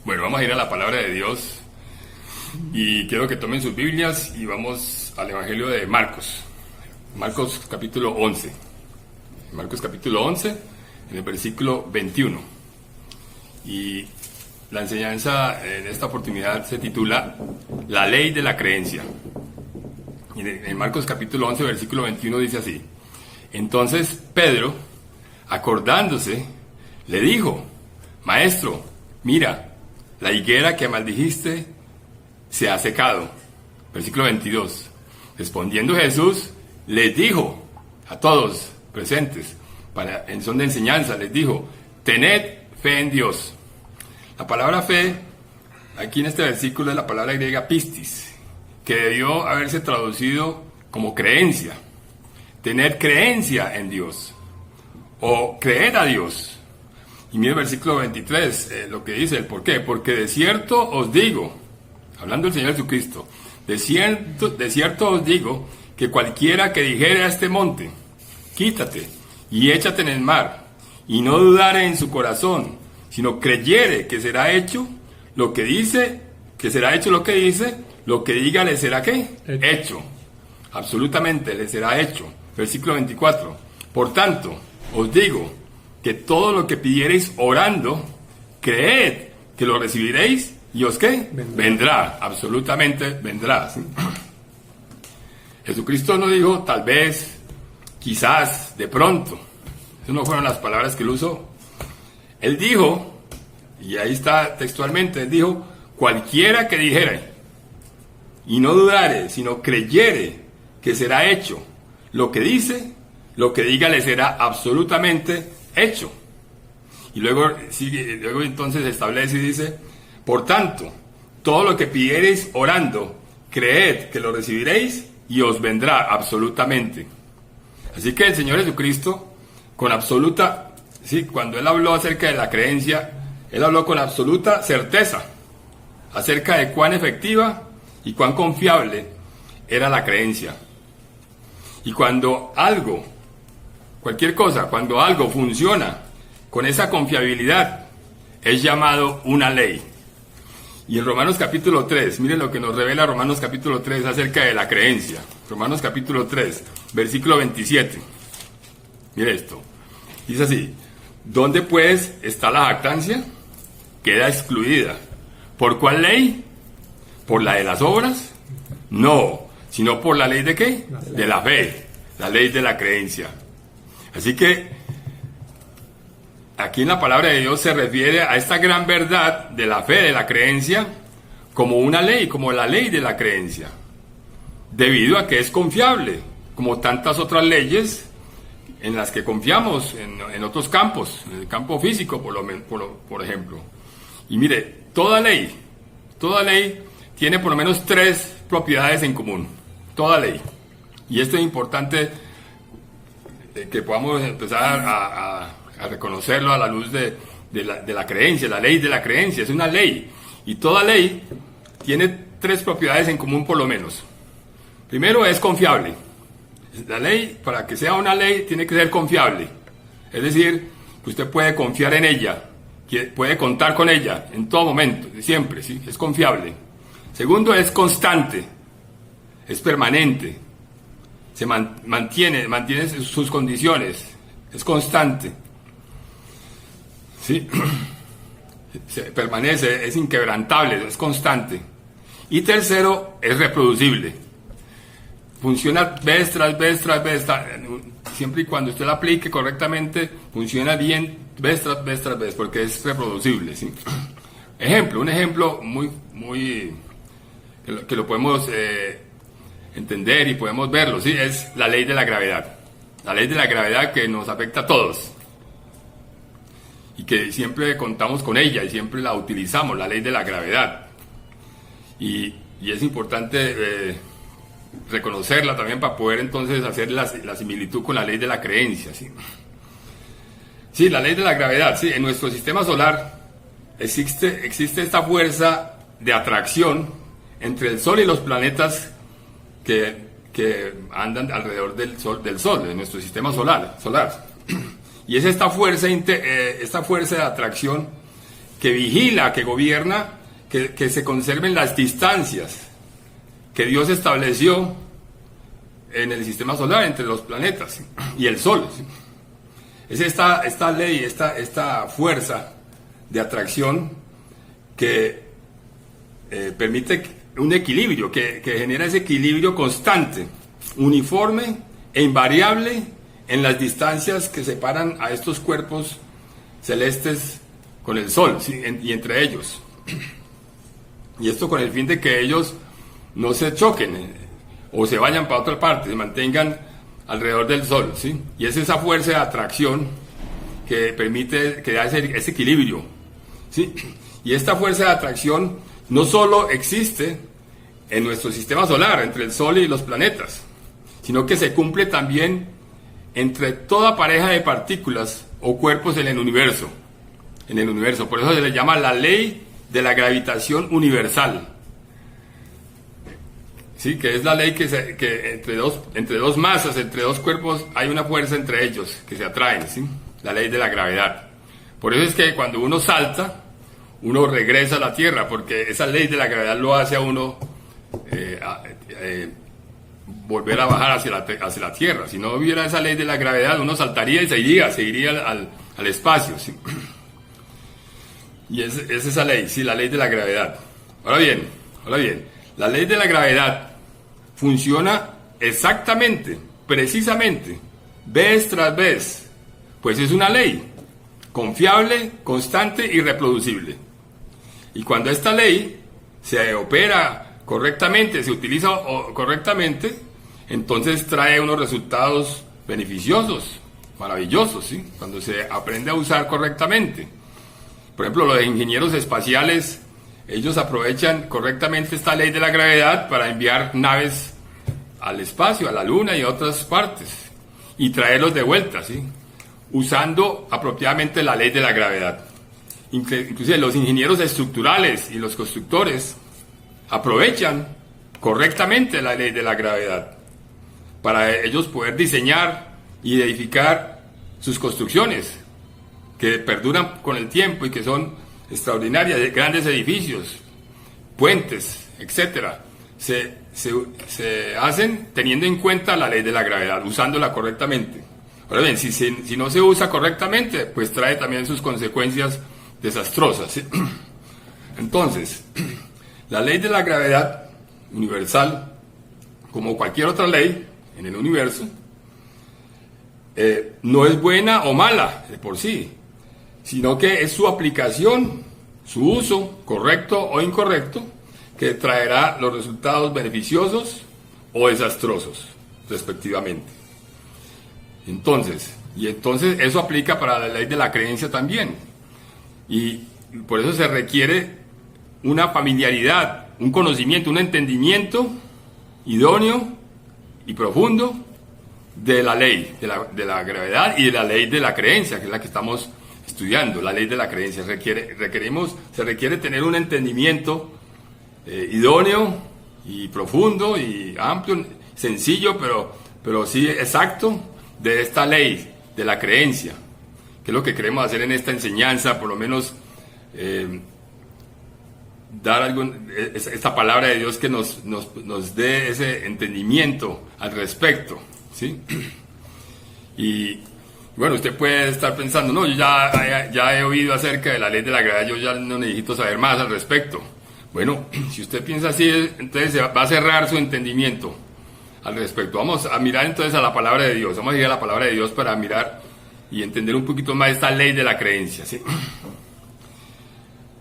Bueno, vamos a ir a la palabra de Dios y quiero que tomen sus Biblias y vamos al Evangelio de Marcos. Marcos capítulo 11. Marcos capítulo 11, en el versículo 21. Y la enseñanza en esta oportunidad se titula La ley de la creencia. Y en Marcos capítulo 11, versículo 21 dice así: Entonces Pedro, acordándose, le dijo: Maestro, mira, la higuera que maldijiste se ha secado. Versículo 22. Respondiendo Jesús, les dijo a todos presentes, en son de enseñanza, les dijo: tened fe en Dios. La palabra fe, aquí en este versículo, es la palabra griega pistis, que debió haberse traducido como creencia. Tener creencia en Dios, o creer a Dios. Y mire el versículo 23, lo que dice, el por qué. Porque de cierto os digo, hablando el Señor Jesucristo, de cierto os digo, que cualquiera que dijere a este monte, quítate y échate en el mar, y no dudare en su corazón, sino creyere que será hecho lo que dice, lo que diga le será ¿qué? Hecho. Absolutamente le será hecho. Versículo 24. Por tanto, os digo que todo lo que pidiereis orando, creed que lo recibiréis y os ¿qué? Vendrá. Absolutamente vendrá. ¿Sí? Jesucristo no dijo tal vez, quizás, de pronto. Esas no fueron las palabras que él usó. Él dijo, y ahí está textualmente, él dijo: cualquiera que dijere y no dudare, sino creyere que será hecho lo que dice, lo que diga le será absolutamente hecho. Y luego entonces establece y dice: por tanto, todo lo que pidiereis orando, creed que lo recibiréis y os vendrá absolutamente. Así que el Señor Jesucristo, con absoluta, sí, cuando él habló acerca de la creencia, él habló con absoluta certeza acerca de cuán efectiva y cuán confiable era la creencia. Y cuando algo, cualquier cosa, cuando algo funciona con esa confiabilidad, es llamado una ley. Y en Romanos capítulo 3, miren lo que nos revela Romanos capítulo 3 acerca de la creencia. Romanos capítulo 3, versículo 27. Mire esto. Dice así: ¿dónde pues está la jactancia? Queda excluida. ¿Por cuál ley? ¿Por la de las obras? No, sino por la ley de ¿qué? De la fe, la ley de la creencia. Así que aquí en la palabra de Dios se refiere a esta gran verdad de la fe, de la creencia, como una ley, como la ley de la creencia, debido a que es confiable, como tantas otras leyes en las que confiamos en otros campos, en el campo físico por ejemplo. Y mire, toda ley tiene por lo menos 3 propiedades en común, toda ley. Y esto es importante que podamos empezar a reconocerlo a la luz de la creencia. La ley de la creencia es una ley, y toda ley tiene 3 propiedades en común por lo menos. Primero, es confiable. La ley, para que sea una ley, tiene que ser confiable, es decir, que usted puede confiar en ella, que puede contar con ella en todo momento, siempre, ¿sí? Es confiable. Segundo, es constante, es permanente, se mantiene sus condiciones, es constante, ¿sí? Se permanece, es inquebrantable, es constante. Y tercero, es reproducible. Funciona vez tras vez, siempre y cuando usted la aplique correctamente, funciona bien vez tras vez, porque es reproducible, ¿sí? Un ejemplo muy que lo podemos entender y podemos verlo, ¿sí? Es la ley de la gravedad. La ley de la gravedad que nos afecta a todos y que siempre contamos con ella y siempre la utilizamos, la ley de la gravedad. Y es importante reconocerla también para poder entonces hacer la similitud con la ley de la creencia, ¿sí? Sí, la ley de la gravedad, sí. En nuestro sistema solar existe esta fuerza de atracción entre el Sol y los planetas que andan alrededor del Sol, de nuestro sistema solar. Y es esta fuerza de atracción que vigila, que gobierna, que se conserven las distancias que Dios estableció en el sistema solar entre los planetas y el Sol. Es esta ley, esta fuerza de atracción que permite un equilibrio, que genera ese equilibrio constante, uniforme e invariable en las distancias que separan a estos cuerpos celestes con el Sol, ¿sí? Y entre ellos. Y esto con el fin de que ellos no se choquen o se vayan para otra parte, se mantengan alrededor del Sol, ¿sí? Y es esa fuerza de atracción que permite que da ese equilibrio, ¿sí? Y esta fuerza de atracción no solo existe en nuestro sistema solar, entre el Sol y los planetas, sino que se cumple también entre toda pareja de partículas o cuerpos en el universo. Por eso se le llama la ley de la gravitación universal. Sí, que es la ley que entre dos masas, entre dos cuerpos, hay una fuerza entre ellos que se atraen, ¿sí? La ley de la gravedad. Por eso es que cuando uno salta, uno regresa a la Tierra, porque esa ley de la gravedad lo hace a uno volver a bajar hacia la Tierra. Si no hubiera esa ley de la gravedad, uno saltaría y seguiría al espacio, ¿sí? Y es esa ley, sí, la ley de la gravedad. Ahora bien, la ley de la gravedad funciona exactamente, precisamente, vez tras vez, pues es una ley confiable, constante y reproducible. Y cuando esta ley se opera correctamente, se utiliza correctamente, entonces trae unos resultados beneficiosos, maravillosos, ¿sí? Cuando se aprende a usar correctamente. Por ejemplo, los ingenieros espaciales, ellos aprovechan correctamente esta ley de la gravedad para enviar naves al espacio, a la Luna y a otras partes, y traerlos de vuelta, ¿sí? Usando apropiadamente la ley de la gravedad. Inclusive los ingenieros estructurales y los constructores aprovechan correctamente la ley de la gravedad para ellos poder diseñar y edificar sus construcciones, que perduran con el tiempo y que son extraordinarias, grandes edificios, puentes, etcétera, se hacen teniendo en cuenta la ley de la gravedad, usándola correctamente. Ahora bien, si no se usa correctamente, pues trae también sus consecuencias desastrosas, ¿sí? Entonces, la ley de la gravedad universal, como cualquier otra ley en el universo, no es buena o mala de por sí, sino que es su aplicación, su uso, correcto o incorrecto, que traerá los resultados beneficiosos o desastrosos, respectivamente. Entonces eso aplica para la ley de la creencia también. Y por eso se requiere una familiaridad, un conocimiento, un entendimiento idóneo y profundo de la ley de la gravedad y de la ley de la creencia, que es la que estamos estudiando, la ley de la creencia. Se requiere tener un entendimiento idóneo y profundo y amplio, sencillo, pero sí exacto, de esta ley de la creencia, que es lo que queremos hacer en esta enseñanza, por lo menos dar esta palabra de Dios que nos dé ese entendimiento al respecto, ¿sí? Y bueno, usted puede estar pensando, no, yo ya he oído acerca de la ley de la gravedad, yo ya no necesito saber más al respecto. Bueno, si usted piensa así, entonces va a cerrar su entendimiento al respecto. Vamos a mirar entonces a la palabra de Dios, vamos a ir a la palabra de Dios para mirar y entender un poquito más esta ley de la creencia, ¿sí?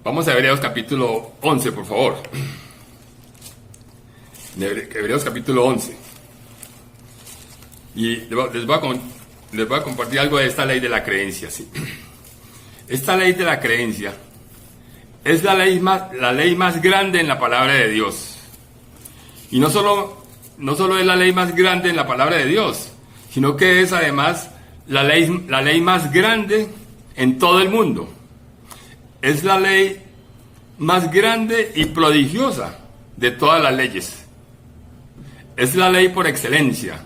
Vamos a Hebreos capítulo 11, por favor. Hebreos capítulo 11. Y les voy a compartir algo de esta ley de la creencia, ¿sí? Esta ley de la creencia es la ley más grande en la palabra de Dios. Y no solo es la ley más grande en la palabra de Dios, sino que es además la ley más grande en todo el mundo. Es la ley más grande y prodigiosa de todas las leyes. Es la ley por excelencia.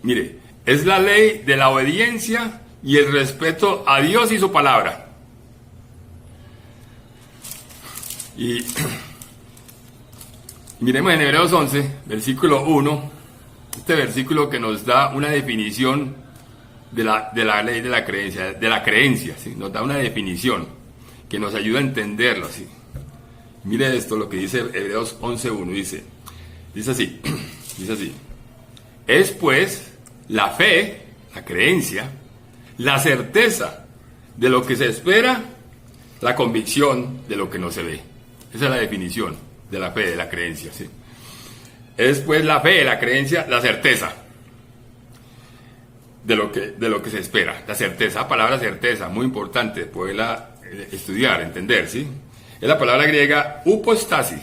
Mire, es la ley de la obediencia y el respeto a Dios y su palabra. Y miremos en Hebreos 11, versículo 1, este versículo que nos da una definición de la ley de la creencia, ¿sí? Nos da una definición que nos ayuda a entenderlo, ¿sí? Mire esto, lo que dice Hebreos 11.1, dice así, es pues la fe, la creencia, la certeza de lo que se espera, la convicción de lo que no se ve. Esa es la definición de la fe, de la creencia, ¿sí? Es pues la fe, la creencia, la certeza de lo que se espera. La certeza, la palabra certeza, muy importante poderla estudiar, entender, ¿sí? Es la palabra griega upostasis,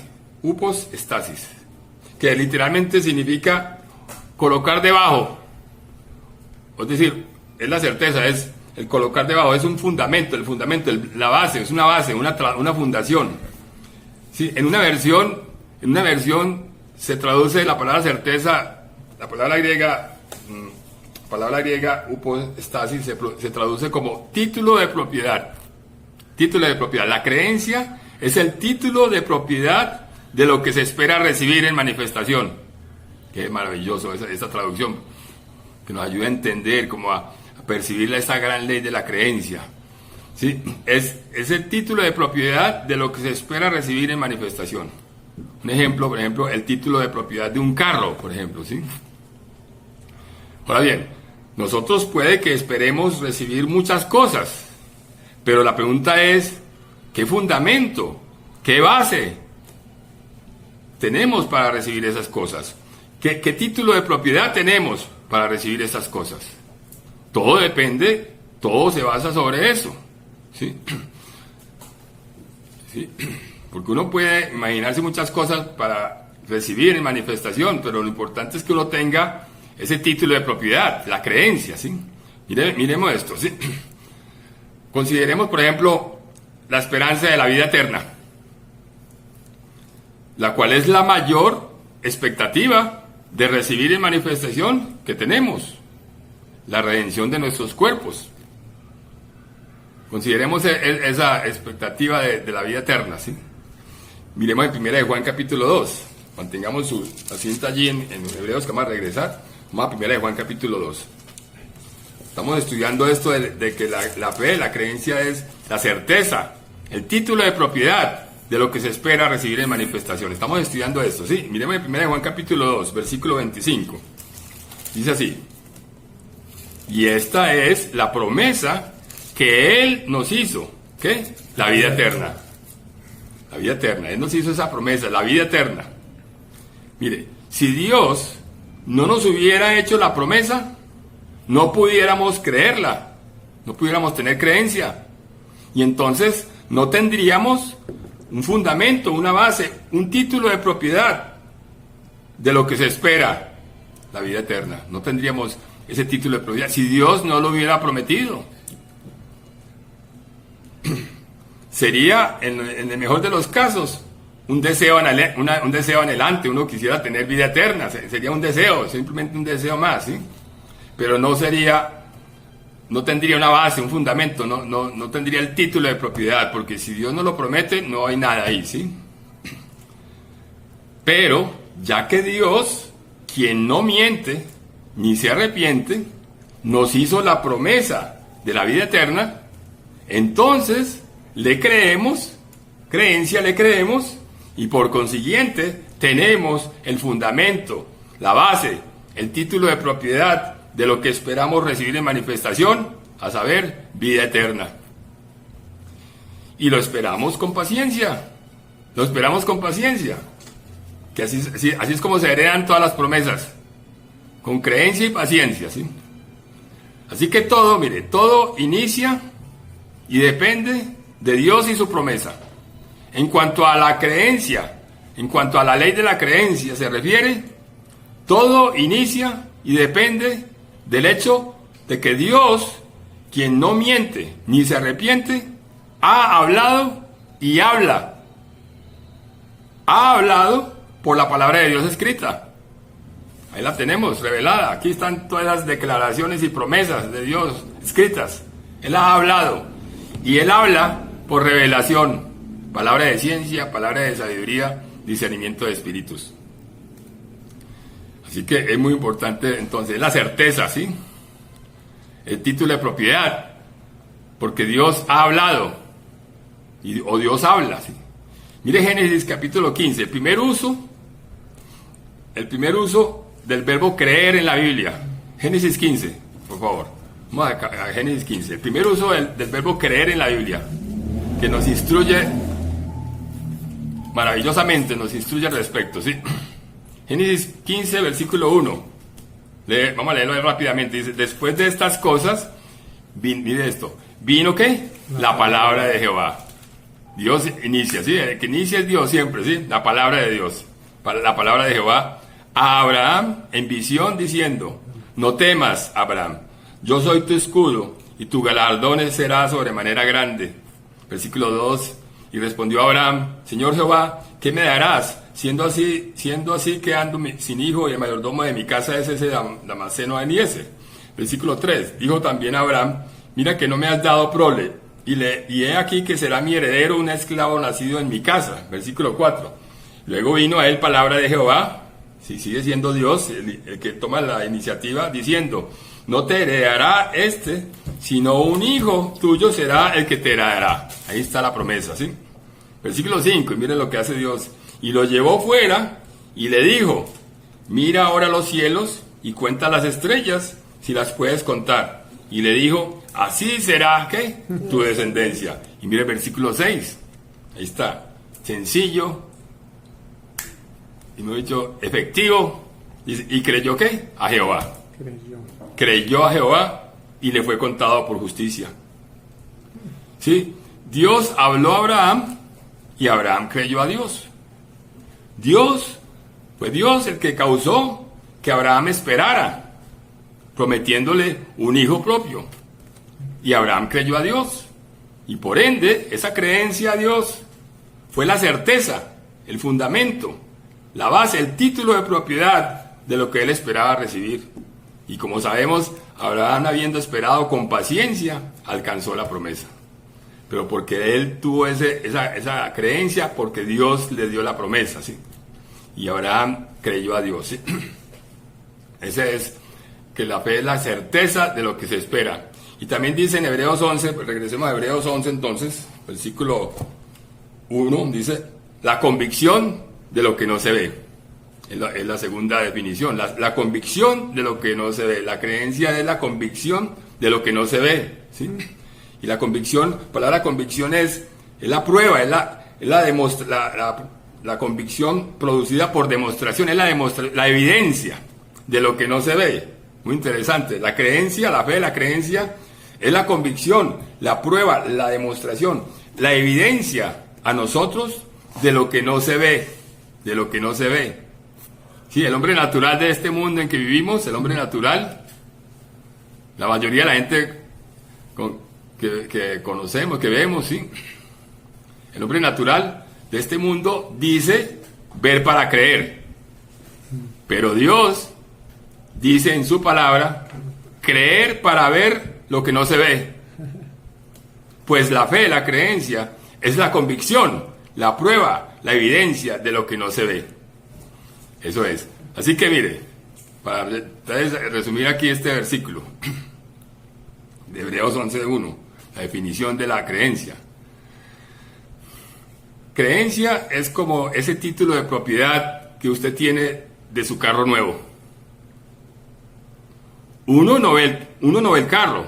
que literalmente significa colocar debajo. Es decir, es la certeza, es el colocar debajo, es un fundamento, la base, es una base, una fundación. Sí, en una versión se traduce la palabra certeza, la palabra griega upostasis se traduce como título de propiedad. Título de propiedad. La creencia es el título de propiedad de lo que se espera recibir en manifestación. Qué maravilloso esa traducción, que nos ayuda a entender, como a percibir esta gran ley de la creencia. ¿Sí? Es el título de propiedad de lo que se espera recibir en manifestación. Un ejemplo, por ejemplo, el título de propiedad de un carro, por ejemplo, ¿sí? Ahora bien, nosotros puede que esperemos recibir muchas cosas, pero la pregunta es, ¿qué fundamento, qué base tenemos para recibir esas cosas? ¿Qué título de propiedad tenemos para recibir esas cosas? Todo depende, todo se basa sobre eso, ¿sí? ¿Sí? Porque uno puede imaginarse muchas cosas para recibir en manifestación, pero lo importante es que uno tenga ese título de propiedad, la creencia, ¿sí? Miremos esto, ¿sí? Consideremos, por ejemplo, la esperanza de la vida eterna, la cual es la mayor expectativa de recibir en manifestación que tenemos, la redención de nuestros cuerpos. Consideremos esa expectativa de la vida eterna, ¿sí? Miremos en 1 de Juan capítulo 2, mantengamos su asiento allí en Hebreos, que vamos a regresar. Vamos a 1 de Juan capítulo 2. Estamos estudiando esto de que la fe, la creencia es la certeza, el título de propiedad de lo que se espera recibir en manifestación. Estamos estudiando esto, ¿sí? Miremos en 1 de Juan capítulo 2, versículo 25. Dice así: y esta es la promesa que Él nos hizo. ¿Qué? La vida eterna. La vida eterna. Él nos hizo esa promesa, la vida eterna. Mire, si Dios no nos hubiera hecho la promesa, no pudiéramos creerla, no pudiéramos tener creencia. Y entonces no tendríamos un fundamento, una base, un título de propiedad de lo que se espera, la vida eterna. No tendríamos ese título de propiedad si Dios no lo hubiera prometido. Sería, en el mejor de los casos, un deseo anhelante. Uno quisiera tener vida eterna, sería un deseo, simplemente un deseo más, ¿sí? Pero no tendría una base, un fundamento, no tendría el título de propiedad, porque si Dios no lo promete, no hay nada ahí, ¿sí? Pero, ya que Dios, quien no miente, ni se arrepiente, nos hizo la promesa de la vida eterna, entonces le creemos, y por consiguiente tenemos el fundamento, la base, el título de propiedad de lo que esperamos recibir en manifestación, a saber, vida eterna. Y lo esperamos con paciencia, que así es como se heredan todas las promesas, con creencia y paciencia, ¿sí? Así que todo inicia y depende de Dios y su promesa. En cuanto a la creencia, en cuanto a la ley de la creencia se refiere, todo inicia y depende del hecho de que Dios, quien no miente ni se arrepiente, ha hablado y habla. Ha hablado por la palabra de Dios escrita. Ahí la tenemos, revelada. Aquí están todas las declaraciones y promesas de Dios escritas. Él ha hablado. Y Él habla por revelación, palabra de ciencia, palabra de sabiduría, discernimiento de espíritus. Así que es muy importante entonces la certeza, ¿sí? El título de propiedad, porque Dios ha hablado, o Dios habla, ¿sí? Mire Génesis capítulo 15, el primer uso del verbo creer en la Biblia. Génesis 15, por favor. Vamos a Génesis 15. El primer uso del verbo creer en la Biblia, que nos instruye maravillosamente, nos instruye al respecto, ¿sí? Génesis 15, versículo 1. Vamos a leerlo rápidamente. Dice, después de estas cosas, mire esto, ¿vino qué? La palabra de Jehová. Dios inicia, ¿sí? El que inicia es Dios siempre, ¿sí? La palabra de Dios. La palabra de Jehová a Abraham en visión diciendo, no temas, Abraham, yo soy tu escudo y tu galardón será sobremanera grande. Versículo 2, y respondió Abraham, Señor Jehová, ¿qué me darás? Siendo así que ando sin hijo y el mayordomo de mi casa es ese Damaseno de Eliezer. Versículo 3, dijo también Abraham, mira que no me has dado prole, y he aquí que será mi heredero un esclavo nacido en mi casa. Versículo 4, luego vino a él palabra de Jehová, si sigue siendo Dios el que toma la iniciativa, diciendo, no te heredará sino un hijo tuyo será el que te heredará. Ahí está la promesa, ¿sí? Versículo 5, y miren lo que hace Dios. Y lo llevó fuera y le dijo, mira ahora los cielos y cuenta las estrellas, si las puedes contar. Y le dijo, así será, ¿qué? Tu descendencia. Y mire el versículo 6, ahí está, sencillo, y me he dicho, efectivo, y creyó, ¿qué? A Jehová. Creyó a Jehová y le fue contado por justicia. ¿Sí? Dios habló a Abraham y Abraham creyó a Dios. Fue Dios el que causó que Abraham esperara, prometiéndole un hijo propio. Y Abraham creyó a Dios. Y por ende, esa creencia a Dios fue la certeza, el fundamento, la base, el título de propiedad de lo que él esperaba recibir. Y como sabemos, Abraham, habiendo esperado con paciencia, alcanzó la promesa. Pero porque él tuvo esa creencia, porque Dios le dio la promesa, ¿sí? Y Abraham creyó a Dios, ¿sí? Ese es que la fe es la certeza de lo que se espera. Y también dice en Hebreos 11, pues regresemos a Hebreos 11 entonces, versículo 1, dice, la convicción de lo que no se ve. Es la segunda definición, la convicción de lo que no se ve. La creencia es la convicción de lo que no se ve, ¿sí? Y la convicción, palabra convicción es la prueba, es la convicción producida por demostración, es la evidencia de lo que no se ve. Muy interesante. La creencia, la fe, la creencia es la convicción, la prueba, la demostración, la evidencia a nosotros de lo que no se ve, de lo que no se ve. Sí, el hombre natural de este mundo en que vivimos, el hombre natural, la mayoría de la gente que conocemos, que vemos, sí, el hombre natural de este mundo dice ver para creer, pero Dios dice en su palabra creer para ver lo que no se ve. Pues la fe, la creencia, es la convicción, la prueba, la evidencia de lo que no se ve. Eso es. Así que mire, para resumir aquí este versículo de Hebreos 11:1, la definición de la creencia. Creencia es como ese título de propiedad que usted tiene de su carro nuevo. Uno no ve el carro,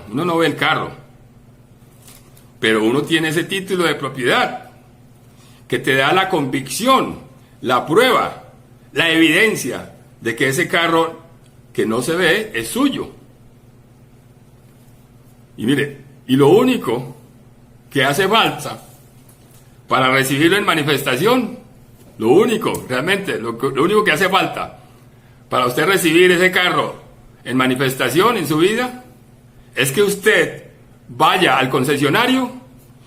pero uno tiene ese título de propiedad que te da la convicción, la prueba, la evidencia de que ese carro que no se ve es suyo. Y mire, y lo único que hace falta para recibirlo en manifestación, lo único que hace falta para usted recibir ese carro en manifestación en su vida, es que usted vaya al concesionario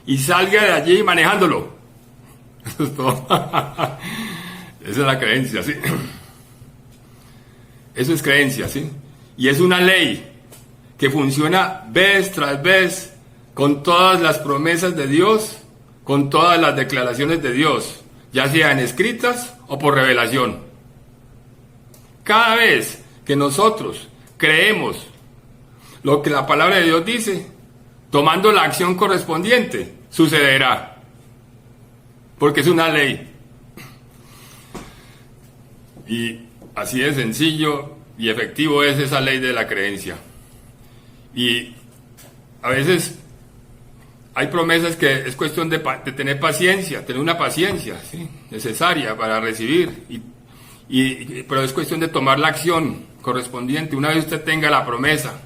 y salga de allí manejándolo. Eso es todo. Esa es la creencia, ¿sí? Eso es creencia, ¿sí? Y es una ley que funciona vez tras vez con todas las promesas de Dios con todas las declaraciones de Dios, ya sean escritas o por revelación. Cada vez que nosotros creemos lo que la palabra de Dios dice, tomando la acción correspondiente, sucederá. Porque es una ley. Y así de sencillo y efectivo es esa ley de la creencia. Y a veces hay promesas que es cuestión de tener paciencia, tener una paciencia, ¿sí?, necesaria para recibir. Pero es cuestión de tomar la acción correspondiente. Una vez usted tenga la promesa,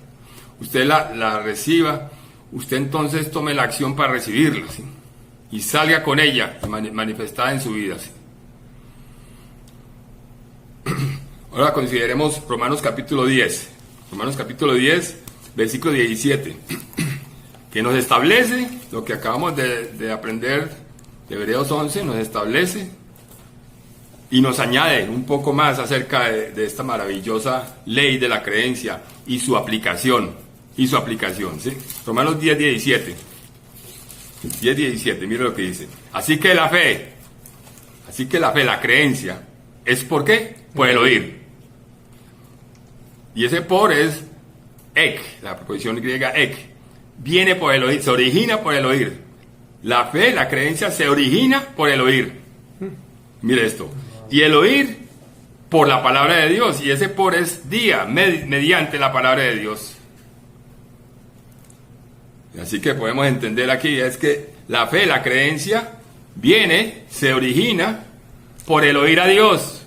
usted la reciba, usted entonces tome la acción para recibirla, ¿sí?, y salga con ella manifestada en su vida, ¿sí? Ahora consideremos Romanos capítulo 10. Romanos capítulo 10, versículo 17, que nos establece lo que acabamos de aprender de Hebreos 11, nos establece y nos añade un poco más acerca de esta maravillosa ley de la creencia y su aplicación, ¿sí? Romanos 10, 17. 10, 17, mire lo que dice. Así que la fe, la creencia, ¿es por qué? Por el oír. Y ese por es ek, la preposición griega ek. Viene por el oír, se origina por el oír. La fe, la creencia, se origina por el oír. Mire esto. Y el oír por la palabra de Dios. Y ese por es mediante la palabra de Dios. Así que podemos entender aquí es que la fe, la creencia, se origina por el oír a Dios.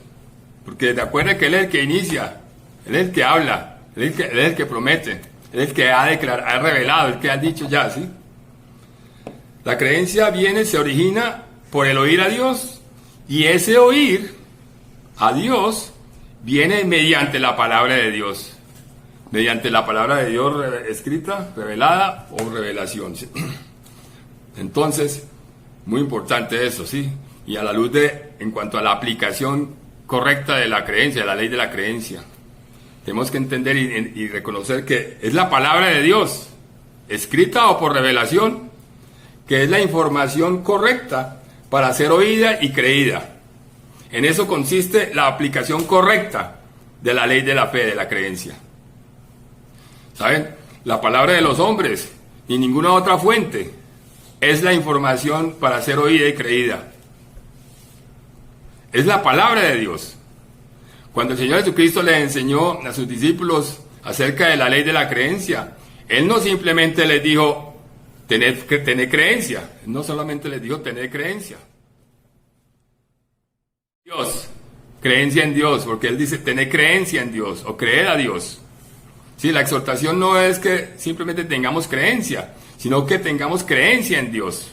Porque te acuerdas que Él es el que inicia, Él es el que habla, Él es el que promete, Él es el que ha revelado, el que ha dicho ya, ¿sí? La creencia se origina por el oír a Dios, y ese oír a Dios viene mediante la palabra de Dios. Mediante la palabra de Dios escrita, revelada o revelación, ¿sí? Entonces, muy importante eso, ¿sí? Y a la luz en cuanto a la aplicación correcta de la creencia, de la ley de la creencia, tenemos que entender y reconocer que es la palabra de Dios, escrita o por revelación, que es la información correcta para ser oída y creída. En eso consiste la aplicación correcta de la ley de la fe, de la creencia. ¿Saben? La palabra de los hombres y ninguna otra fuente es la información para ser oída y creída. Es la palabra de Dios. Cuando el Señor Jesucristo le enseñó a sus discípulos acerca de la ley de la creencia, Él no simplemente les dijo, tened creencia. Él no solamente les dijo, tened creencia. Dios, creencia en Dios, porque Él dice, tened creencia en Dios, o creer a Dios. Sí, la exhortación no es que simplemente tengamos creencia, sino que tengamos creencia en Dios.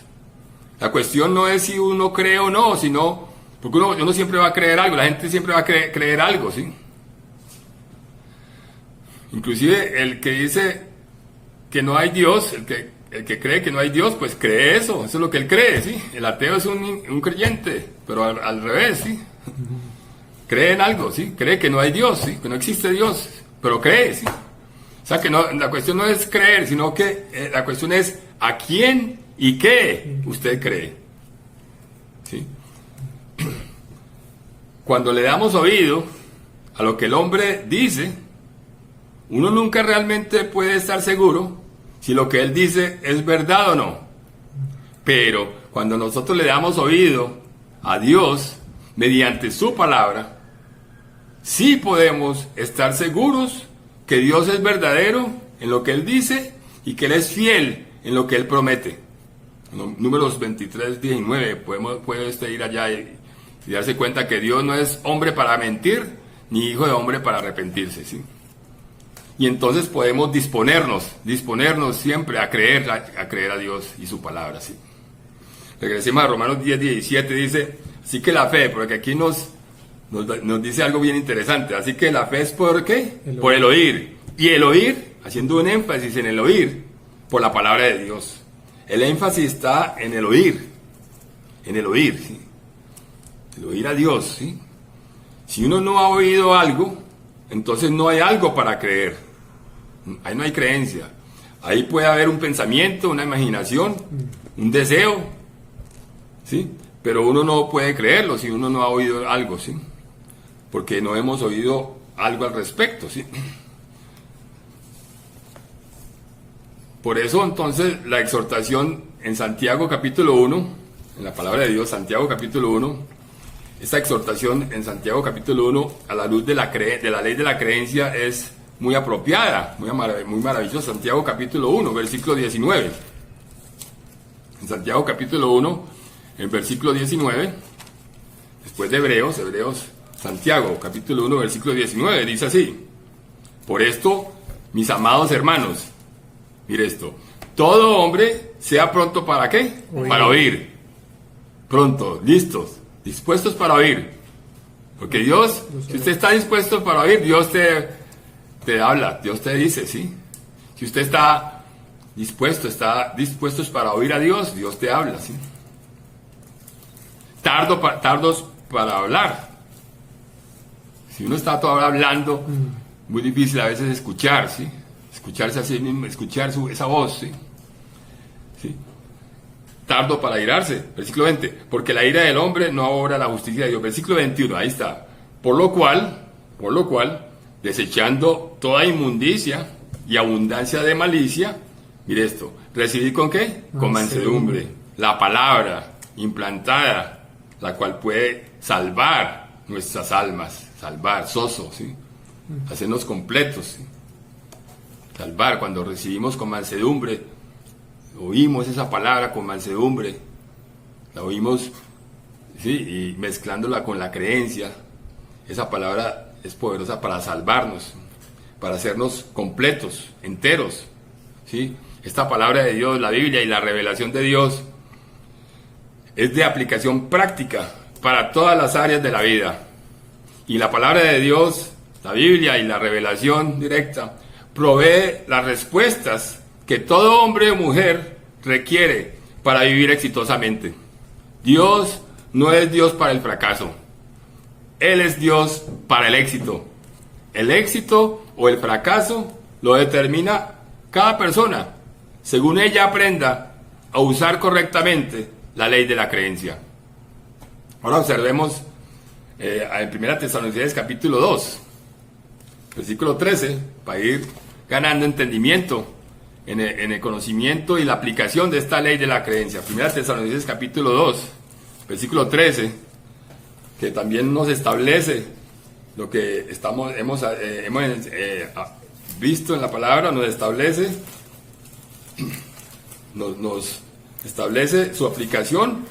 La cuestión no es si uno cree o no, sino, porque uno siempre va a creer algo, la gente siempre va a creer algo, ¿sí? Inclusive el que dice que no hay Dios, el que cree que no hay Dios, pues cree eso es lo que él cree, ¿sí? El ateo es un creyente, pero al revés, ¿sí? Cree en algo, ¿sí? Cree que no hay Dios, ¿sí? Que no existe Dios, pero cree, ¿sí? O sea que la cuestión no es creer, sino que la cuestión es a quién y qué usted cree, ¿sí? Cuando le damos oído a lo que el hombre dice, uno nunca realmente puede estar seguro si lo que él dice es verdad o no. Pero cuando nosotros le damos oído a Dios mediante su palabra, sí podemos estar seguros que Dios es verdadero en lo que Él dice y que Él es fiel en lo que Él promete. Números 23, 19, puede usted ir allá y darse cuenta que Dios no es hombre para mentir, ni hijo de hombre para arrepentirse, ¿sí? Y entonces podemos disponernos siempre a creer a Dios y su palabra, ¿sí? Regresemos a Romanos 10, 17, dice, así que la fe, porque aquí nos dice algo bien interesante, así que la fe es ¿por qué? Por el oír. Y el oír, haciendo un énfasis en el oír, por la palabra de Dios. El énfasis está en el oír, ¿sí? El oír a Dios, ¿sí? Si uno no ha oído algo, entonces no hay algo para creer. Ahí no hay creencia. Ahí puede haber un pensamiento, una imaginación, un deseo, ¿sí? Pero uno no puede creerlo si uno no ha oído algo, ¿sí? Porque no hemos oído algo al respecto, ¿sí? Por eso entonces la exhortación en Santiago capítulo 1, en la palabra de Dios, Santiago capítulo 1, esta exhortación en Santiago capítulo 1 a la luz de la ley de la creencia es muy apropiada, muy maravillosa. Santiago capítulo 1, versículo 19. En Santiago capítulo 1, en versículo 19, después de Hebreos, Santiago capítulo 1, versículo 19, dice así: por esto, mis amados hermanos, mire esto, todo hombre sea pronto ¿para qué? Para oír. Pronto, listos, dispuestos para oír. Porque Dios, si usted está dispuesto para oír, Dios te habla, Dios te dice, ¿sí? Si usted está dispuestos para oír a Dios, Dios te habla, ¿sí? Tardos para hablar. Si uno está todavía hablando, muy difícil a veces escuchar, ¿sí? Escucharse así mismo, escuchar esa voz, ¿sí? ¿Sí? Tardo para irarse. Versículo 20. Porque la ira del hombre no obra la justicia de Dios. Versículo 21, ahí está. Por lo cual, desechando toda inmundicia y abundancia de malicia, mire esto, ¿recibid con qué? Con mansedumbre. La palabra implantada, la cual puede salvar nuestras almas. Salvar, ¿sí? Hacernos completos, ¿sí? Salvar, cuando recibimos con mansedumbre, oímos esa palabra con mansedumbre, la oímos, ¿sí? Y mezclándola con la creencia, esa palabra es poderosa para salvarnos, para hacernos completos, enteros, ¿sí? Esta palabra de Dios, la Biblia y la revelación de Dios es de aplicación práctica para todas las áreas de la vida. Y la palabra de Dios, la Biblia y la revelación directa provee las respuestas que todo hombre o mujer requiere para vivir exitosamente. Dios no es Dios para el fracaso. Él es Dios para el éxito. El éxito o el fracaso lo determina cada persona, según ella aprenda a usar correctamente la ley de la creencia. Ahora observemos en 1 Tesalonicenses capítulo 2, versículo 13, para ir ganando entendimiento en el conocimiento y la aplicación de esta ley de la creencia. 1 Tesalonicenses capítulo 2, versículo 13, que también nos establece lo que hemos visto en la palabra, nos establece su aplicación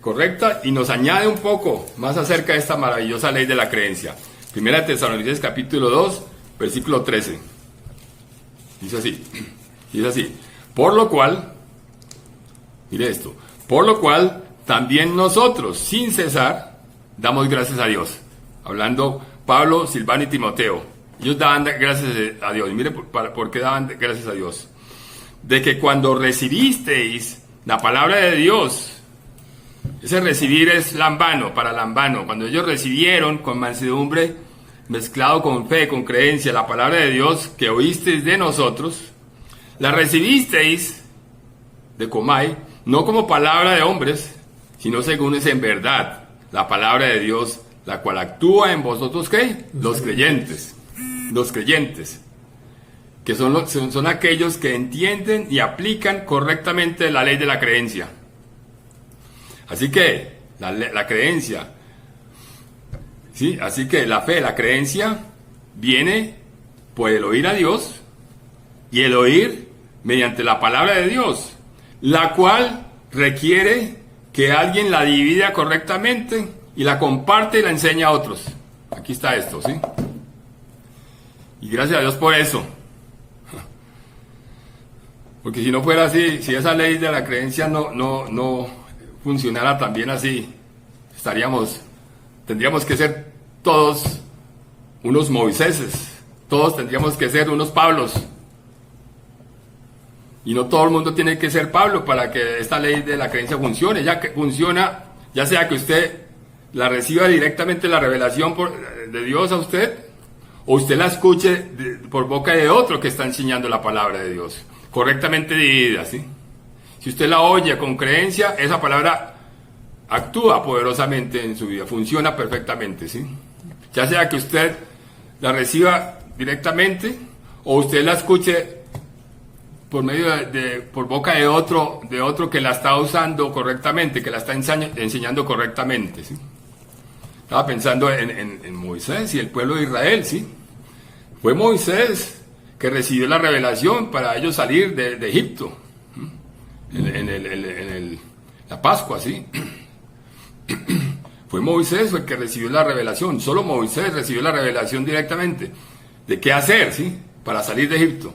correcta y nos añade un poco más acerca de esta maravillosa ley de la creencia. 1 Tesalonicenses capítulo 2, versículo 13. Dice así, por lo cual, mire esto, por lo cual también nosotros, sin cesar, damos gracias a Dios. Hablando Pablo, Silvano y Timoteo. Ellos daban gracias a Dios. Y mire por qué daban gracias a Dios. De que cuando recibisteis la palabra de Dios, ese recibir es lambano, para lambano. Cuando ellos recibieron con mansedumbre, mezclado con fe, con creencia, la palabra de Dios que oísteis de nosotros, la recibisteis de Comay, no como palabra de hombres, sino según es en verdad la palabra de Dios, la cual actúa en vosotros, ¿qué? Los creyentes, que son aquellos que entienden y aplican correctamente la ley de la creencia. Así que la creencia, ¿sí? Así que la fe, la creencia, viene por el oír a Dios y el oír mediante la palabra de Dios, la cual requiere que alguien la divida correctamente y la comparte y la enseña a otros. Aquí está esto, ¿sí? Y gracias a Dios por eso. Porque si no fuera así, si esa ley de la creencia no funcionara también así, tendríamos que ser todos unos Moiséses, todos tendríamos que ser unos Pablos. Y no todo el mundo tiene que ser Pablo para que esta ley de la creencia funcione. Ya que funciona, ya sea que usted la reciba directamente la revelación de Dios a usted, o usted la escuche por boca de otro que está enseñando la palabra de Dios, correctamente dividida, ¿sí? Si usted la oye con creencia, esa palabra actúa poderosamente en su vida, funciona perfectamente, ¿sí? Ya sea que usted la reciba directamente o usted la escuche por medio por boca de otro que la está usando correctamente, que la está enseñando correctamente, ¿sí? Estaba pensando en Moisés y el pueblo de Israel, ¿sí? Fue Moisés que recibió la revelación para ellos salir de Egipto, la Pascua, ¿sí? Fue Moisés el que recibió la revelación, solo Moisés recibió la revelación directamente de qué hacer, ¿sí? Para salir de Egipto.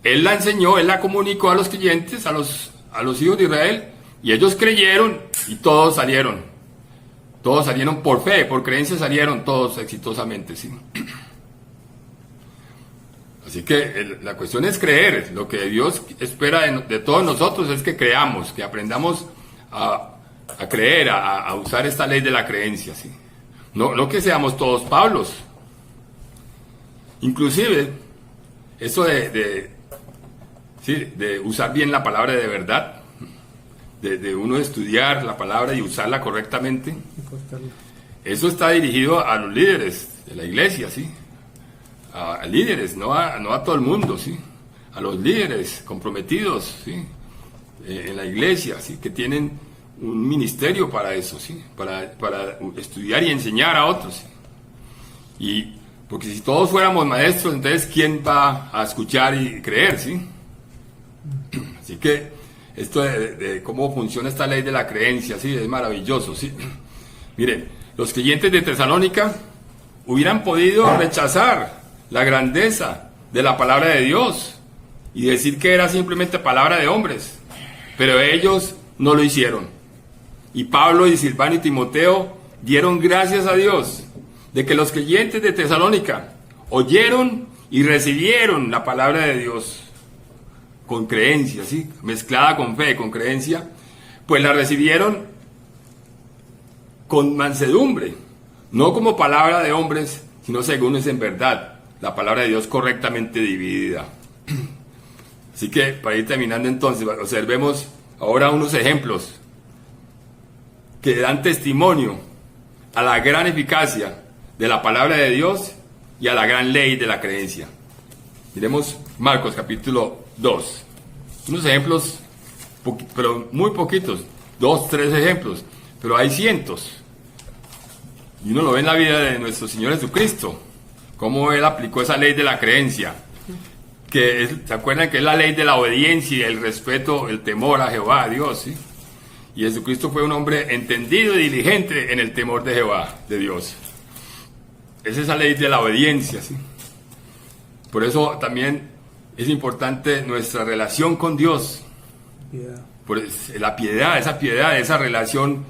Él la enseñó, él la comunicó a los creyentes, a los hijos de Israel, y ellos creyeron y todos salieron. Todos salieron por fe, por creencia salieron todos exitosamente, ¿sí? Así que la cuestión es creer. Lo que Dios espera de todos nosotros es que creamos, que aprendamos a creer, a usar esta ley de la creencia, ¿sí? No que seamos todos Pablos. Inclusive, eso de usar bien la palabra de verdad, de uno estudiar la palabra y usarla correctamente, eso está dirigido a los líderes de la iglesia, ¿sí? A líderes, no a todo el mundo, ¿sí? A los líderes comprometidos, ¿sí? En la iglesia, ¿sí? Que tienen un ministerio para eso, ¿sí? Para estudiar y enseñar a otros, ¿sí? Y porque si todos fuéramos maestros, entonces ¿quién va a escuchar y creer, ¿sí? Así que esto de cómo funciona esta ley de la creencia, ¿sí? Es maravilloso, ¿sí? Miren, los creyentes de Tesalónica hubieran podido rechazar la grandeza de la palabra de Dios y decir que era simplemente palabra de hombres, pero ellos no lo hicieron. Y Pablo y Silvano y Timoteo dieron gracias a Dios de que los creyentes de Tesalónica oyeron y recibieron la palabra de Dios con creencia, ¿sí? Mezclada con fe, con creencia, pues la recibieron con mansedumbre, no como palabra de hombres, sino según es en verdad, la palabra de Dios correctamente dividida. Así que, para ir terminando entonces, observemos ahora unos ejemplos que dan testimonio a la gran eficacia de la palabra de Dios y a la gran ley de la creencia. Miremos Marcos capítulo 2. Unos ejemplos, pero muy poquitos, 2, 3 ejemplos, pero hay cientos. Y uno lo ve en la vida de nuestro Señor Jesucristo, cómo Él aplicó esa ley de la creencia, ¿se acuerdan que es la ley de la obediencia y el respeto, el temor a Jehová, a Dios, ¿sí? Y Jesucristo fue un hombre entendido y diligente en el temor de Jehová, de Dios. Es esa ley de la obediencia, ¿sí? Por eso también es importante nuestra relación con Dios. Por la piedad, esa relación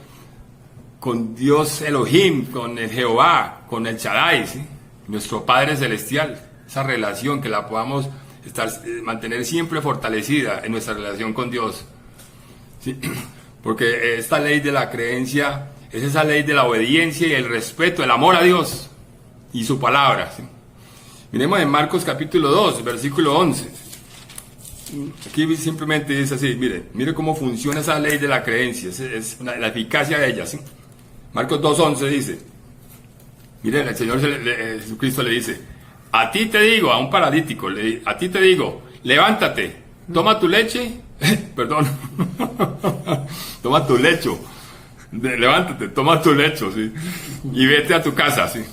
con Dios Elohim, con el Jehová, con el Shaddai, ¿sí? Nuestro Padre Celestial. Esa relación que la podamos mantener siempre fortalecida en nuestra relación con Dios, ¿sí? Porque esta ley de la creencia es esa ley de la obediencia y el respeto, el amor a Dios y su palabra, ¿sí? Miremos en Marcos capítulo 2, versículo 11. Aquí simplemente dice así, mire cómo funciona esa ley de la creencia, la eficacia de ella, ¿sí? Marcos 2:11 dice, miren, el Señor Jesucristo le dice, a ti te digo, a un paralítico, a ti te digo, levántate, toma tu leche, perdón, toma tu lecho, levántate, toma tu lecho, ¿sí? Y vete a tu casa, ¿sí?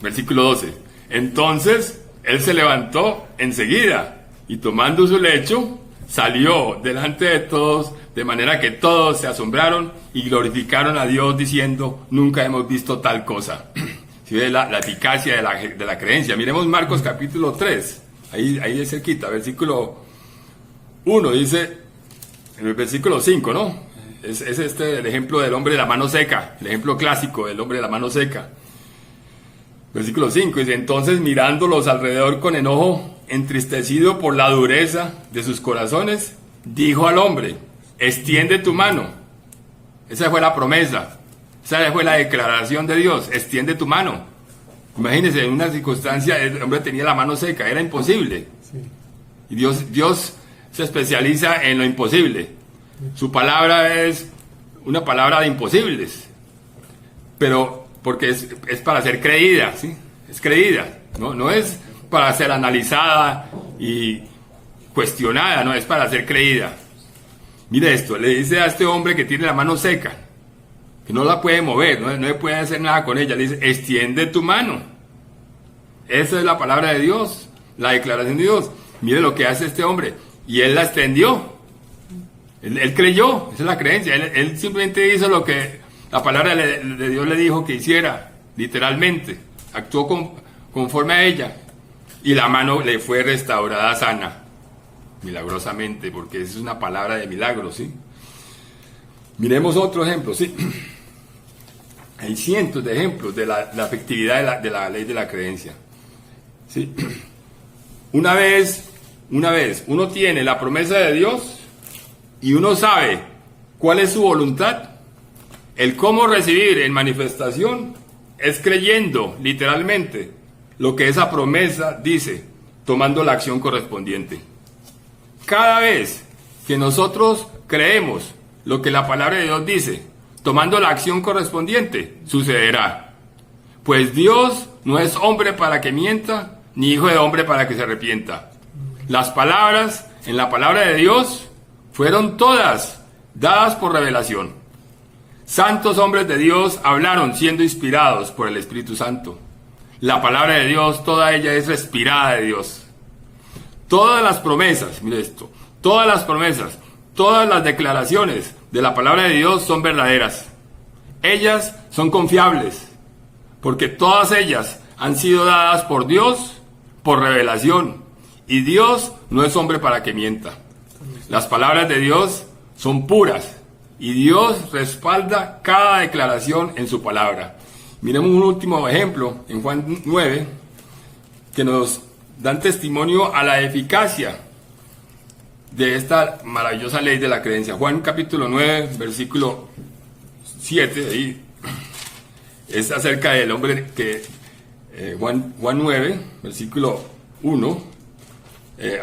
Versículo 12. Entonces él se levantó enseguida y tomando su lecho salió delante de todos, de manera que todos se asombraron y glorificaron a Dios diciendo, nunca hemos visto tal cosa. ¿Sí ve la eficacia de la creencia? Miremos Marcos capítulo 3, ahí es cerquita, versículo 1, dice, en el versículo 5, ¿no? Es el ejemplo del hombre de la mano seca, el ejemplo clásico del hombre de la mano seca. Versículo 5 dice, entonces mirándolos alrededor con enojo, entristecido por la dureza de sus corazones, dijo al hombre, extiende tu mano. Esa fue la promesa, esa fue la declaración de Dios, extiende tu mano. Imagínense, en una circunstancia el hombre tenía la mano seca, era imposible. Sí. Y Dios se especializa en lo imposible. Su palabra es una palabra de imposibles, pero porque es para ser creída, ¿sí? Es creída, no es para ser analizada y cuestionada, no es para ser creída. Mire esto, le dice a este hombre que tiene la mano seca, que no la puede mover, no puede hacer nada con ella, le dice, extiende tu mano. Esa es la palabra de Dios, la declaración de Dios. Mire lo que hace este hombre, y él la extendió. Él creyó, esa es la creencia, él simplemente hizo lo que la palabra de Dios le dijo que hiciera, literalmente, actuó conforme a ella, y la mano le fue restaurada sana, milagrosamente, porque esa es una palabra de milagro, ¿sí? Miremos otro ejemplo, ¿sí? Hay cientos de ejemplos de la efectividad de la ley de la creencia, ¿sí? Una vez uno tiene la promesa de Dios y uno sabe cuál es su voluntad, el cómo recibir en manifestación es creyendo literalmente lo que esa promesa dice, tomando la acción correspondiente. Cada vez que nosotros creemos lo que la palabra de Dios dice, tomando la acción correspondiente, sucederá. Pues Dios no es hombre para que mienta, ni hijo de hombre para que se arrepienta. Las palabras en la palabra de Dios fueron todas dadas por revelación. Santos hombres de Dios hablaron siendo inspirados por el Espíritu Santo. La palabra de Dios, toda ella es respirada de Dios. Todas las promesas, mire esto, todas las promesas, todas las declaraciones de la palabra de Dios son verdaderas. Ellas son confiables, porque todas ellas han sido dadas por Dios por revelación. Y Dios no es hombre para que mienta. Las palabras de Dios son puras y Dios respalda cada declaración en su palabra. Miremos un último ejemplo en Juan 9 que nos dan testimonio a la eficacia de esta maravillosa ley de la creencia. Juan capítulo 9, versículo 7, ahí es acerca del hombre que Juan 9, versículo 1,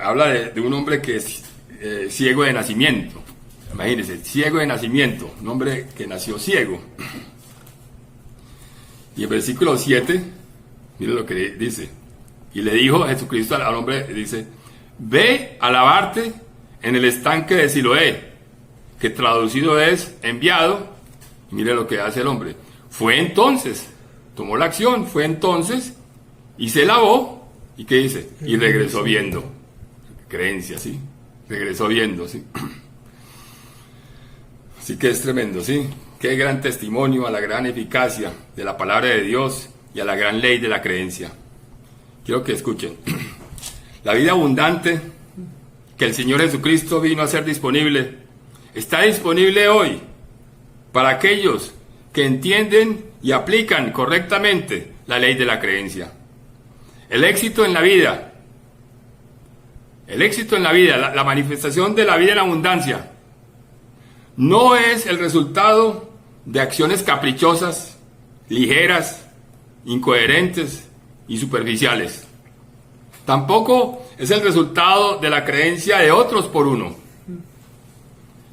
habla de un hombre que es ciego de nacimiento. Imagínense, ciego de nacimiento, un hombre que nació ciego. Y el versículo 7, miren lo que dice. Y le dijo Jesucristo al hombre, dice, ve a lavarte en el estanque de Siloé, que traducido es enviado. Y mire lo que hace el hombre. Fue entonces, tomó la acción, fue entonces, y se lavó. ¿Y qué dice? Y regresó viendo. Creencia, ¿sí? Regresó viendo, ¿sí? Así que es tremendo, ¿sí? Qué gran testimonio a la gran eficacia de la palabra de Dios y a la gran ley de la creencia. Quiero que escuchen. La vida abundante que el Señor Jesucristo vino a hacer disponible, está disponible hoy para aquellos que entienden y aplican correctamente la ley de la creencia. El éxito en la vida, la manifestación de la vida en abundancia, no es el resultado de acciones caprichosas, ligeras, incoherentes y superficiales. Tampoco es el resultado de la creencia de otros por uno.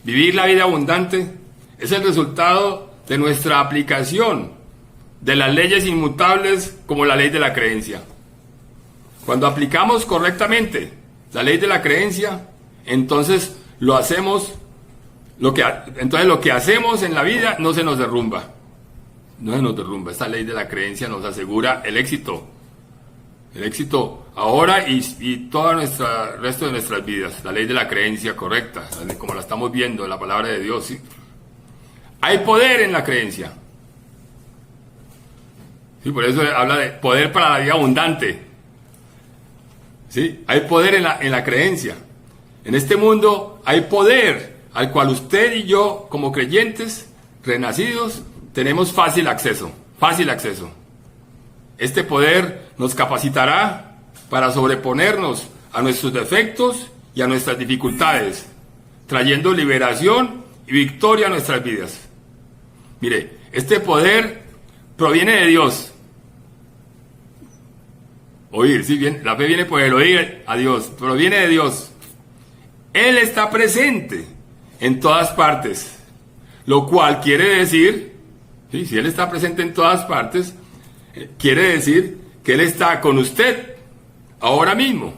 Vivir la vida abundante es el resultado de nuestra aplicación de las leyes inmutables como la ley de la creencia. Cuando aplicamos correctamente la ley de la creencia, entonces lo que hacemos en la vida no se nos derrumba. No se nos derrumba. Esta ley de la creencia nos asegura el éxito. El éxito ahora y todo el resto de nuestras vidas. La ley de la creencia correcta, como la estamos viendo en la palabra de Dios, ¿sí? Hay poder en la creencia. Sí, por eso habla de poder para la vida abundante. ¿Sí? Hay poder en la creencia. En este mundo hay poder al cual usted y yo, como creyentes renacidos, tenemos fácil acceso. Fácil acceso. Este poder nos capacitará para sobreponernos a nuestros defectos y a nuestras dificultades, trayendo liberación y victoria a nuestras vidas. Mire, este poder proviene de Dios. Oír, ¿sí? Bien, la fe viene por el oír a Dios, proviene de Dios. Él está presente en todas partes. Lo cual quiere decir, ¿sí? Si Él está presente en todas partes, quiere decir que Él está con usted ahora mismo.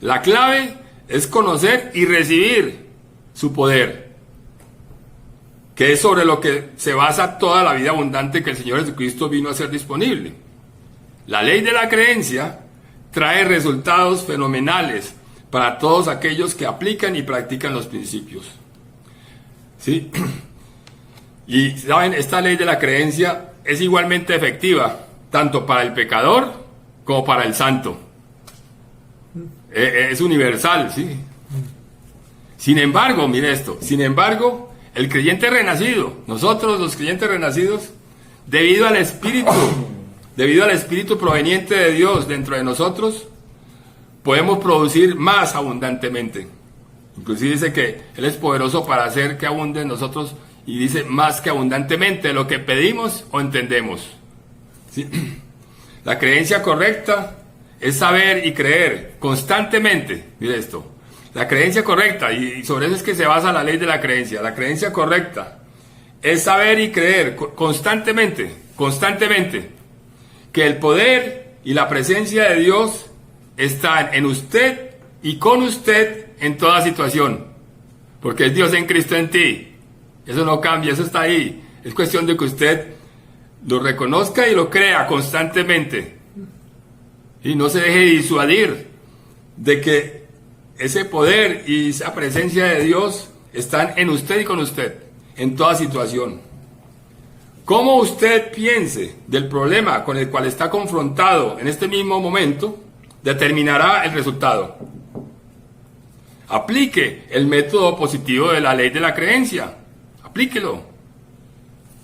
La clave es conocer y recibir su poder, que es sobre lo que se basa toda la vida abundante que el Señor Jesucristo vino a hacer disponible. La ley de la creencia trae resultados fenomenales para todos aquellos que aplican y practican los principios. ¿Sí? Y saben, esta ley de la creencia es igualmente efectiva, tanto para el pecador como para el santo. Es universal, ¿sí? Sin embargo, mire esto, sin embargo, el creyente renacido, nosotros los creyentes renacidos, debido al Espíritu proveniente de Dios dentro de nosotros, podemos producir más abundantemente. Inclusive dice que Él es poderoso para hacer que abunde en nosotros, y dice más que abundantemente lo que pedimos o entendemos. ¿Sí? La creencia correcta es saber y creer constantemente. Mire esto, la creencia correcta, y sobre eso es que se basa la ley de la creencia. La creencia correcta es saber y creer constantemente, que el poder y la presencia de Dios están en usted y con usted en toda situación, porque es Dios en Cristo en ti. Eso no cambia, eso está ahí. Es cuestión de que usted lo reconozca y lo crea constantemente, y no se deje disuadir de que ese poder y esa presencia de Dios están en usted y con usted en toda situación. Cómo usted piense del problema con el cual está confrontado en este mismo momento determinará el resultado. Aplique el método positivo de la ley de la creencia. Aplíquelo.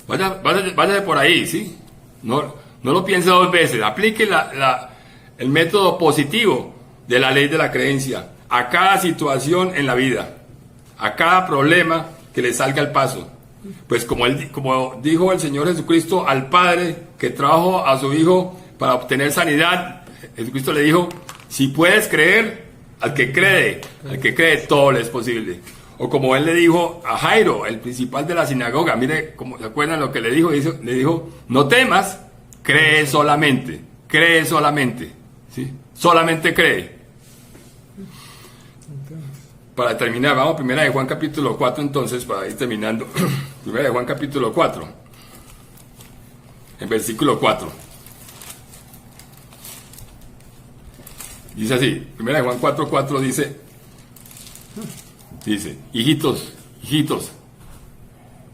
Váyase por ahí, ¿sí? No lo piense dos veces. Aplique el método positivo de la ley de la creencia a cada situación en la vida, a cada problema que le salga al paso. Pues como dijo el Señor Jesucristo al Padre que trajo a su Hijo para obtener sanidad, Jesucristo le dijo: si puedes creer, al que cree todo le es posible. O como Él le dijo a Jairo, el principal de la sinagoga, mire, ¿se acuerdan lo que le dijo? Le dijo: no temas, cree solamente, ¿sí? Solamente cree. Para terminar, vamos a Primera de Juan capítulo 4 entonces, para ir terminando. Primera de Juan capítulo 4, en versículo 4. Dice así, Primera de Juan 4:4 dice, hijitos,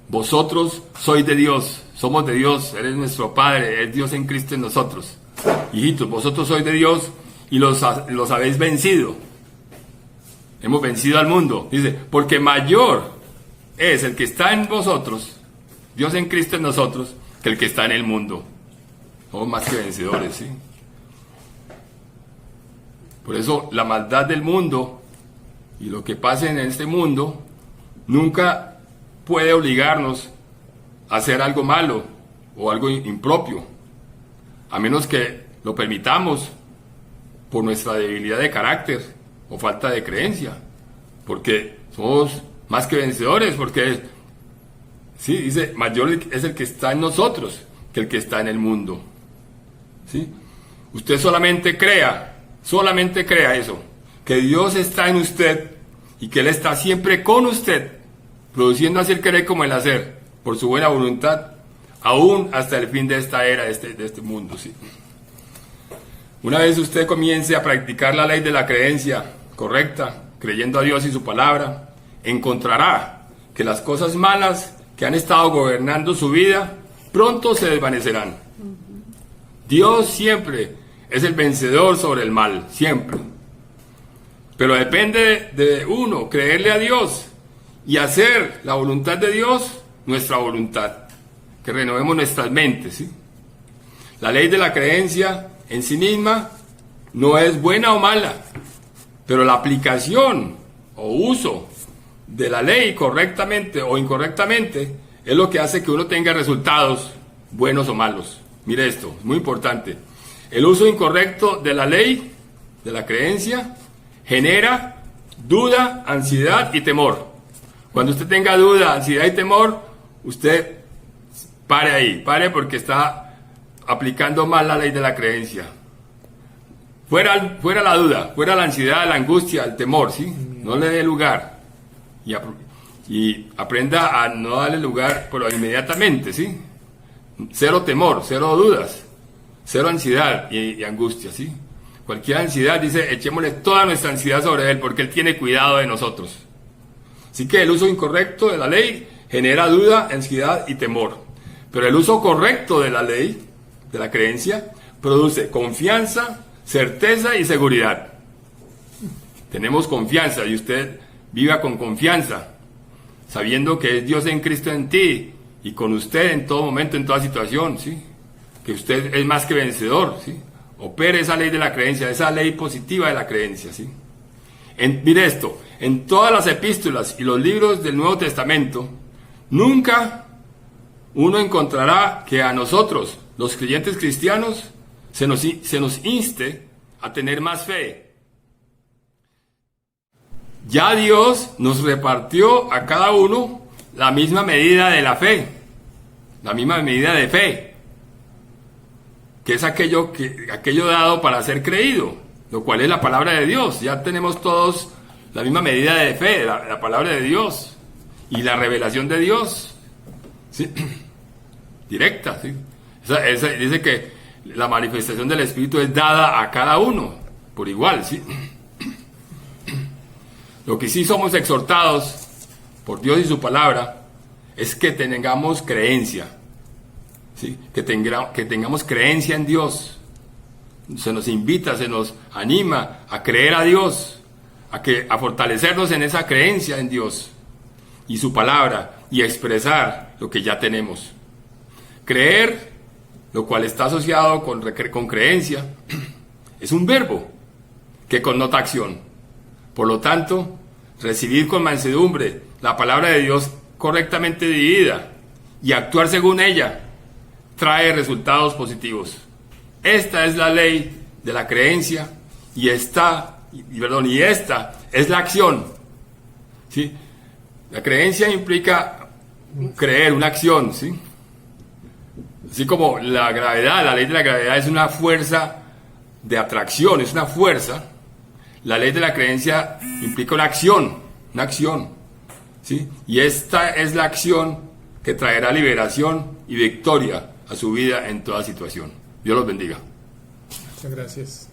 vosotros sois de Dios, somos de Dios, eres nuestro Padre, es Dios en Cristo en nosotros. Hijitos, vosotros sois de Dios y los habéis vencido. Hemos vencido al mundo. Dice, porque mayor es el que está en vosotros, Dios en Cristo en nosotros, que el que está en el mundo. Somos más que vencedores, ¿sí? Por eso la maldad del mundo y lo que pase en este mundo nunca puede obligarnos a hacer algo malo o algo impropio, a menos que lo permitamos por nuestra debilidad de carácter o falta de creencia, porque somos más que vencedores, porque sí, dice, mayor es el que está en nosotros que el que está en el mundo, ¿sí? Usted solamente crea eso, que Dios está en usted y que Él está siempre con usted, produciendo así el querer como el hacer, por su buena voluntad, aún hasta el fin de esta era, de este mundo, ¿sí? Una vez usted comience a practicar la ley de la creencia correcta, creyendo a Dios y su palabra, encontrará que las cosas malas que han estado gobernando su vida pronto se desvanecerán. Dios siempre es el vencedor sobre el mal, siempre. Pero depende de uno creerle a Dios y hacer la voluntad de Dios nuestra voluntad, que renovemos nuestras mentes, ¿sí? La ley de la creencia en sí misma no es buena o mala, pero la aplicación o uso de la ley correctamente o incorrectamente es lo que hace que uno tenga resultados buenos o malos. Mire esto, es muy importante. El uso incorrecto de la ley, de la creencia, genera duda, ansiedad y temor. Cuando usted tenga duda, ansiedad y temor, usted pare ahí, pare porque está aplicando mal la ley de la creencia. Fuera la duda, fuera la ansiedad, la angustia, el temor, ¿sí? No le dé lugar. Y aprenda a no darle lugar, pero inmediatamente, ¿sí? Cero temor, cero dudas, cero ansiedad y angustia, ¿sí? Cualquier ansiedad, dice, echémosle toda nuestra ansiedad sobre Él, porque Él tiene cuidado de nosotros. Así que el uso incorrecto de la ley genera duda, ansiedad y temor. Pero el uso correcto de la ley, de la creencia, produce confianza, certeza y seguridad. Tenemos confianza y usted viva con confianza, sabiendo que es Dios en Cristo en ti y con usted en todo momento, en toda situación, ¿sí? Que usted es más que vencedor, ¿sí? Opere esa ley de la creencia, esa ley positiva de la creencia, ¿sí? Mire esto, en todas las epístolas y los libros del Nuevo Testamento, nunca uno encontrará que a nosotros, los creyentes cristianos, se nos inste a tener más fe. Ya Dios nos repartió a cada uno la misma medida de la fe, la misma medida de fe, que es aquello dado para ser creído, lo cual es la palabra de Dios. Ya tenemos todos la misma medida de fe, la palabra de Dios y la revelación de Dios, ¿sí? Directa, ¿sí? Dice que la manifestación del Espíritu es dada a cada uno por igual, ¿sí? Lo que sí somos exhortados por Dios y su palabra es que tengamos creencia, ¿sí? Que tengamos creencia en Dios. Se nos invita, se nos anima a creer a Dios, a fortalecernos en esa creencia en Dios y su palabra y a expresar lo que ya tenemos. Creer, lo cual está asociado con creencia, es un verbo que connota acción. Por lo tanto, recibir con mansedumbre la palabra de Dios correctamente dividida y actuar según ella trae resultados positivos. Esta es la ley de la creencia y esta es la acción, ¿sí? La creencia implica creer, una acción, ¿sí? Así como la gravedad, la ley de la gravedad es una fuerza de atracción, es una fuerza. La ley de la creencia implica una acción, ¿sí? Y esta es la acción que traerá liberación y victoria a su vida en toda situación. Dios los bendiga. Muchas gracias.